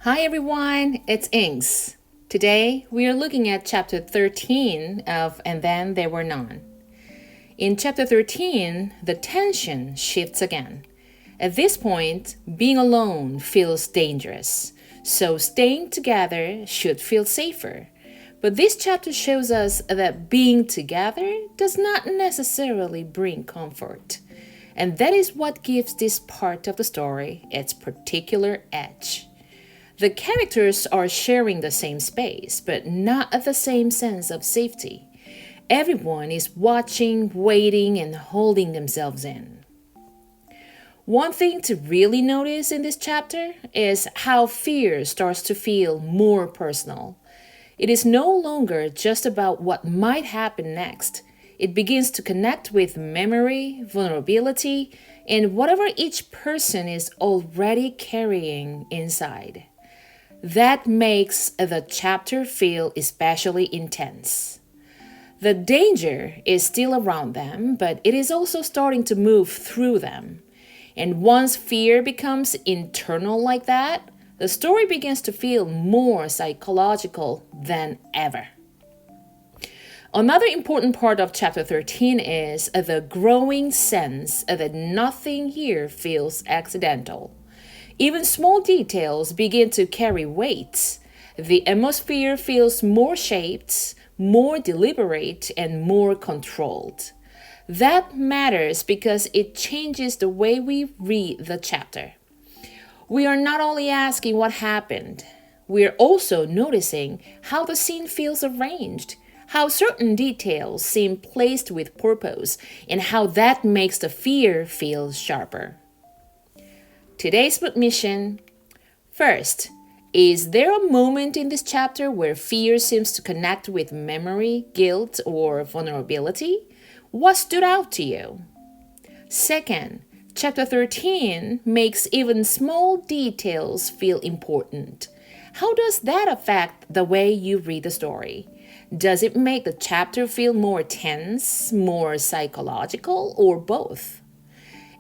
Hi everyone, it's EngS. Today we are looking at chapter 13 of And Then There Were None. In chapter 13, the tension shifts again. At this point, being alone feels dangerous, so staying together should feel safer. But this chapter shows us that being together does not necessarily bring comfort. And that is what gives this part of the story its particular edge. The characters are sharing the same space, but not at the same sense of safety. Everyone is watching, waiting, and holding themselves in. One thing to really notice in this chapter is how fear starts to feel more personal. It is no longer just about what might happen next. It begins to connect with memory, vulnerability, and whatever each person is already carrying inside. That makes the chapter feel especially intense. The danger is still around them, but it is also starting to move through them. And once fear becomes internal like that, the story begins to feel more psychological than ever. Another important part of chapter 13 is the growing sense that nothing here feels accidental. Even small details begin to carry weight. The atmosphere feels more shaped, more deliberate, and more controlled. That matters because it changes the way we read the chapter. We are not only asking what happened, we are also noticing how the scene feels arranged, how certain details seem placed with purpose, and how that makes the fear feel sharper. Today's book mission. First, is there a moment in this chapter where fear seems to connect with memory, guilt, or vulnerability? What stood out to you? Second, chapter 13 makes even small details feel important. How does that affect the way you read the story? Does it make the chapter feel more tense, more psychological, or both?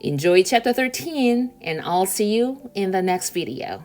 Enjoy chapter 13, and I'll see you in the next video.